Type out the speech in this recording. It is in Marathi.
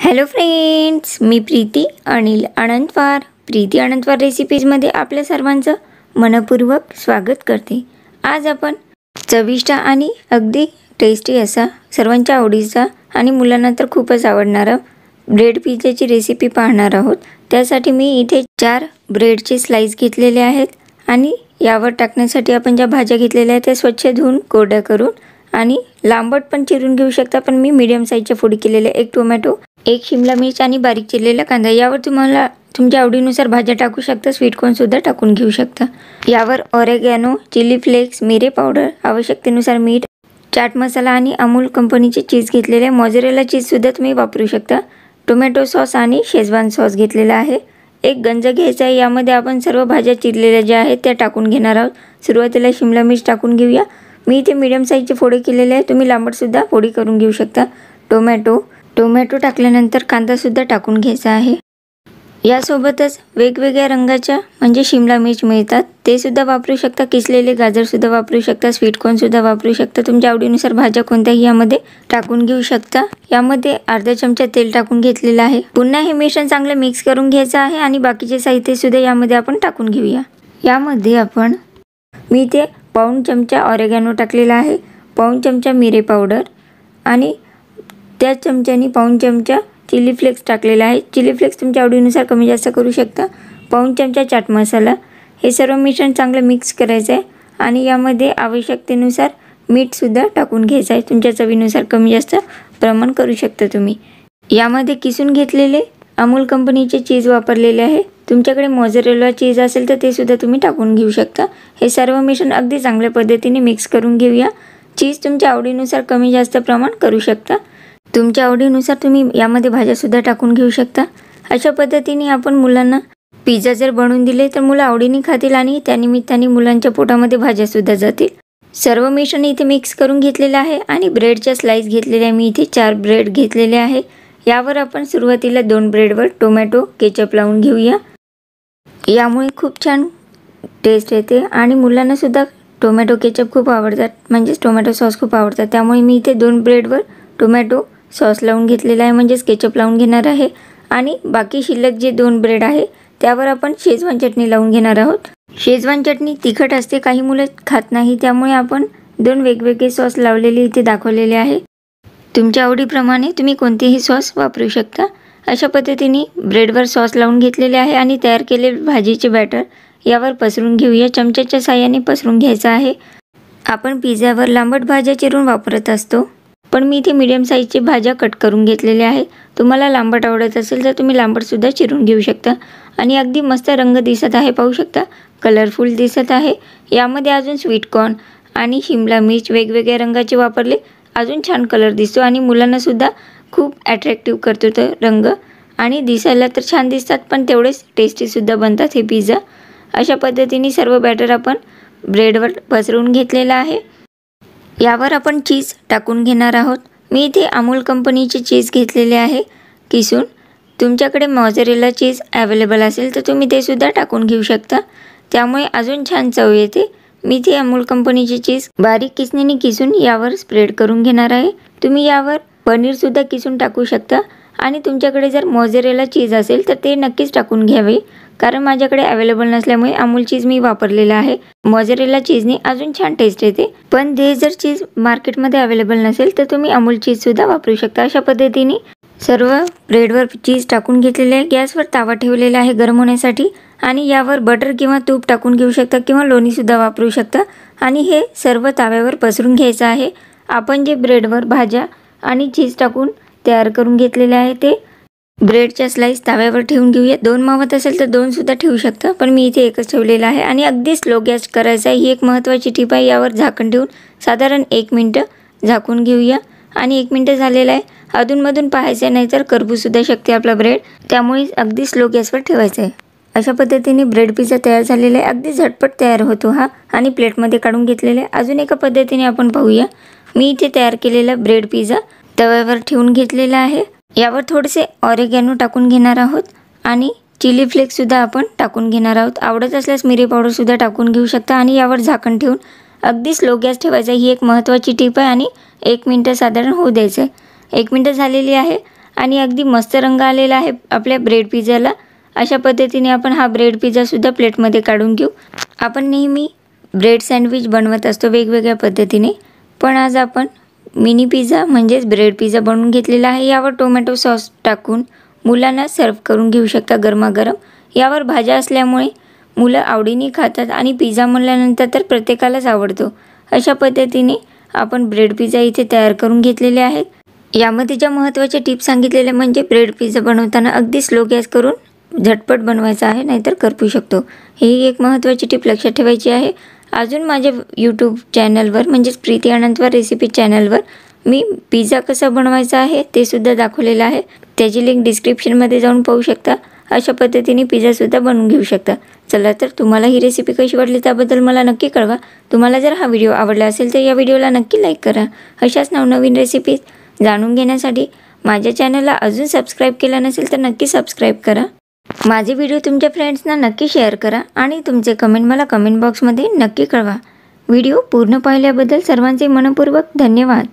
हॅलो फ्रेंड्स, मी प्रीती अनिल अनंतवार प्रीती अनंतवार रेसिपीजमध्ये आपल्या सर्वांचं मनपूर्वक स्वागत करते। आज आपण चविष्ट आणि अगदी टेस्टी असा सर्वांच्या आवडीचा आणि मुलांना तर खूपच आवडणारा ब्रेड पिझ्झाची रेसिपी पाहणार आहोत। त्यासाठी मी इथे 4 ब्रेडचे स्लाइस घेतलेले आहेत आणि यावर टाकण्यासाठी आपण ज्या भाज्या घेतलेल्या आहेत त्या स्वच्छ धुवून कोरड्या करून आणि लांबट पण चिरून घेऊ शकता, पण मी मीडियम साइजच्या फोडी केलेले 1 टोमॅटो, 1 शिमला मिर्च आणि बारीक चिरलेला कांदा। यावर तुम्हाला तुमच्या आवडीनुसार भाज्या टाकू शकता, स्वीट कॉर्न सुद्धा टाकून घेऊ शकता। यावर ऑरेगॅनो, चिली फ्लेक्स, मिरे पावडर, आवश्यकतेनुसार मीठ, चाट मसाला आणि अमूल कंपनीचे चीज घेतलेले आहे। मोझरेला चीज सुद्धा तुम्ही वापरू शकता। टोमॅटो सॉस आणि शेजवान सॉस घेतलेला आहे। एक गंज घ्यायचा आहे, यामध्ये आपण सर्व भाज्या चिरलेल्या ज्या आहेत त्या टाकून घेणार आहोत। सुरुवातीला शिमला मिर्च टाकून घेऊया। मी इथे मीडियम साइजचे फोडी केलेले आहे, तुम्ही लांबट सुद्धा फोडी करून घेऊ शकता। टोमॅटो टाकल्यानंतर कांदा सुद्धा टाकून घ्यायचा आहे। यासोबतच वेगवेगळ्या रंगाच्या म्हणजे शिमला मिर्च मिळतात, ते सुद्धा वापरू शकता। किसलेले गाजर सुद्धा वापरू शकता, स्वीट कॉर्न सुद्धा वापरू शकता। तुमच्या आवडीनुसार भाज्या कोणत्याही यामध्ये टाकून घेऊ शकता। यामध्ये अर्धा चमचा तेल टाकून घेतलेला आहे। पुन्हा हे मिश्रण चांगले मिक्स करून घ्यायचं आहे आणि बाकीचे साहित्य सुद्धा यामध्ये आपण टाकून घेऊया। यामध्ये मी इथे पाऊण चमचा ऑरेगॅनो टाकलेला आहे, पाऊण चमचा मिरे पावडर आणि त्याच चमच्याने पाऊण चमचा चिली फ्लेक्स टाकलेला आहे। चिली फ्लेक्स तुमच्या आवडीनुसार कमी जास्त करू शकता। पाऊण चमचा चाट मसाला। हे सर्व मिश्रण चांगले मिक्स करायचं आहे आणि यामध्ये आवश्यकतेनुसार मीठ सुद्धा टाकून घ्यायचं आहे। तुमच्या चवीनुसार कमी जास्त प्रमाण करू शकता तुम्ही। यामध्ये किसून घेतलेले अमूल कंपनीचे चीज वापरलेले आहे। तुमच्याकडे मोझरेला चीज असेल तर ते सुद्धा तुम्ही टाकून घेऊ शकता। हे सर्व मिश्रण अगदी चांगल्या पद्धतीने मिक्स करून घेऊया। चीज तुमच्या आवडीनुसार कमी जास्त प्रमाण करू शकता। तुमच्या आवडीनुसार तुम्ही यामध्ये भाज्या सुद्धा टाकून घेऊ शकता। अशा पद्धतीने आपण मुलांना पिझ्झा जर बनवून दिले तर मुलं आवडीने खातील आणि त्यानिमित्ताने मुलांच्या पोटामध्ये भाज्या सुद्धा जातील। सर्व मिश्रण इथे मिक्स करून घेतलेलं आहे आणि ब्रेडच्या स्लाइस घेतलेल्या मी इथे 4 ब्रेड घेतलेले आहे। यावर आपण सुरुवातीला 2 ब्रेडवर टोमॅटो केचप लावून घेऊया। यामुळे खूप छान टेस्ट येते आणि मुलांना सुद्धा टोमॅटो केचप खूप आवडतात, म्हणजेच टोमॅटो सॉस खूप आवडतात। त्यामुळे मी इथे 2 ब्रेडवर टोमॅटो सॉस लावून घेतलेला आहे, म्हणजेच केचप लावून घेणार आहे आणि बाकी शिल्लक जे 2 ब्रेड आहे त्यावर आपण शेजवान चटणी लावून घेणार आहोत। शेजवान चटणी तिखट असते, काही मुलं खात नाही, त्यामुळे आपण 2 वेगवेगळे सॉस लावलेले इथे दाखवलेले आहे। तुमच्या आवडीप्रमाणे तुम्ही कोणतेही सॉस वापरू शकता। अशा पद्धतीने ब्रेडवर सॉस लावून घेतलेले आहे आणि तयार केलेले भाजीचे बॅटर यावर पसरून घेऊया। चमच्याच्या साहाय्याने पसरून घ्यायचं आहे। आपण पिझ्झावर लांबट भाज्या चिरून वापरत असतो, पण मी इथे मीडियम साइजची भाज्या कट करून घेतलेल्या आहे। तुम्हाला लांबट आवडत असेल तर तुम्ही लांबट सुद्धा चिरून घेऊ शकता। आणि अगदी मस्त रंग दिसत आहे, पाहू शकता कलरफुल दिसत आहे। यामध्ये अजून स्वीट कॉर्न आणि शिमला मिर्च वेगवेगळ्या रंगाचे वापरले, अजून छान कलर दिसतो आणि मुलांना सुद्धा खूप अट्रॅक्टिव्ह करतो तो रंग आणि दिसायला तर छान दिसतात, पण तेवढेच टेस्टी सुद्धा बनतात हे पिझ्झा। अशा पद्धतीने सर्व बॅटर आपण ब्रेडवर पसरवून घेतलेला आहे। यावर आपण चीज टाकून घेणार आहोत। मी इथे अमूल कंपनीचे चीज घेतलेले आहे किसून। तुमच्याकडे मोझरेला चीज अवेलेबल असेल तर तुम्ही ते सुद्धा टाकून घेऊ शकता, त्यामुळे अजून छान चव येते। मी इथे अमूल कंपनीचे चीज बारीक किसणीने किसून यावर स्प्रेड करून घेणार आहे। तुम्ही यावर पनीर सुद्धा किसून टाकू शकता आणि तुमच्याकडे जर मोझरेला चीज असेल तर ते नक्कीच टाकून घ्यावे, कारण माझ्याकडे अवेलेबल नसल्यामुळे अमूल चीज मी वापरलेला आहे। मोझरेला चीजने अजून छान टेस्ट येते, पण ते जर चीज मार्केटमध्ये अवेलेबल नसेल तर तुम्ही अमूल चीज सुद्धा वापरू शकता। अशा पद्धतीने सर्व ब्रेडवर चीज टाकून घेतलेले आहे। गॅसवर तवा ठेवलेला आहे गरम होण्यासाठी आणि यावर बटर किंवा तूप टाकून घेऊ शकता किंवा लोणी सुद्धा वापरू शकता आणि हे सर्व तव्यावर पसरून घ्यायचं आहे। आपण जे ब्रेडवर भाज्या आणि चीज टाकून तयार करून घेतलेले आहे ते ब्रेडच्या स्लाइस तव्यावर ठेवून घेऊया। 2 मावत असेल तर 2 सुद्धा ठेवू शकता, पण मी इथे एकच ठेवलेला आहे आणि अगदी स्लो गॅस करायचा आहे। ही एक महत्त्वाची टिप आहे। यावर झाकण ठेवून साधारण 1 मिनिट झाकून घेऊया आणि 1 मिनिट झालेला आहे। अधूनमधून पाहायचं नाही तर करपू सुद्धा शकते आपला ब्रेड, त्यामुळे अगदी स्लो गॅसवर ठेवायचं आहे। अशा पद्धतीने ब्रेड पिझ्झा तयार झालेला आहे। अगदी झटपट तयार होतो हा आणि प्लेटमध्ये काढून घेतलेला आहे। अजून एका पद्धतीने आपण पाहूया। मी इथे तयार केलेला ब्रेड पिझ्झा तव्यावर ठेवून घेतलेला आहे। यावर थोडेसे ऑरेगॅनो टाकून घेणार आहोत आणि चिली फ्लेक्स सुद्धा आपण टाकून घेणार आहोत। आवडत असल्यास मिरी पावडर सुद्धा टाकून घेऊ शकता आणि यावर झाकण ठेवून अगदी स्लो गॅस ठेवायचा। ही एक महत्त्वाची टिप आहे आणि 1 मिनिट साधारण होऊ द्यायचं आहे। 1 मिनिट झालेली आहे आणि अगदी मस्त रंग आलेला आहे आपल्या ब्रेड पिझ्झाला। अशा पद्धतीने आपण हा ब्रेड पिझ्झासुद्धा प्लेटमध्ये काढून घेऊ। आपण नेहमी ब्रेड सँडविच बनवत असतो वेगवेगळ्या पद्धतीने, पण आज आपण मिनी पिझ्झा म्हणजेच ब्रेड पिझ्झा बनवून घेतलेला आहे। यावर टोमॅटो सॉस टाकून मुलांना सर्व करून घेऊ शकता गरमागरम। यावर भाज्या असल्यामुळे मुलं आवडीने खातात आणि पिझ्झा म्हणल्यानंतर तर प्रत्येकालाच आवडतो। अशा पद्धतीने आपण ब्रेड पिझ्झा इथे तयार करून घेतलेले आहेत। यामध्ये ज्या महत्त्वाच्या टिप्स सांगितलेल्या म्हणजे ब्रेड पिझ्झा बनवताना अगदी स्लो गॅस करून झटपट बनवायचा आहे, नाहीतर करपू शकतो। ही एक महत्त्वाची टिप लक्षात ठेवायची आहे। अजून माझ्या यूट्यूब चॅनलवर म्हणजेच प्रीती अनंतवार रेसिपी चॅनलवर मी पिझ्झा कसा बनवायचा आहे ते सुद्धा दाखवलेलं आहे। त्याची लिंक डिस्क्रिप्शनमध्ये जाऊन पाहू शकता। अशा पद्धतीने पिझ्झासुद्धा बनवून घेऊ शकता। चला तर तुम्हाला ही रेसिपी कशी वाटली त्याबद्दल मला नक्की कळवा। तुम्हाला जर हा व्हिडिओ आवडला असेल तर या व्हिडिओला नक्की लाईक करा। अशाच नवनवीन रेसिपीज जाणून घेण्यासाठी माझ्या चॅनलला अजून सबस्क्राईब केलं नसेल तर नक्की सबस्क्राईब करा। माझे व्हिडिओ तुमच्या फ्रेंड्सना नक्की शेअर करा आणि तुमचे कमेंट मला कमेंट बॉक्समध्ये नक्की कळवा। व्हिडिओ पूर्ण पाहिल्याबद्दल सर्वांचे मनपूर्वक धन्यवाद।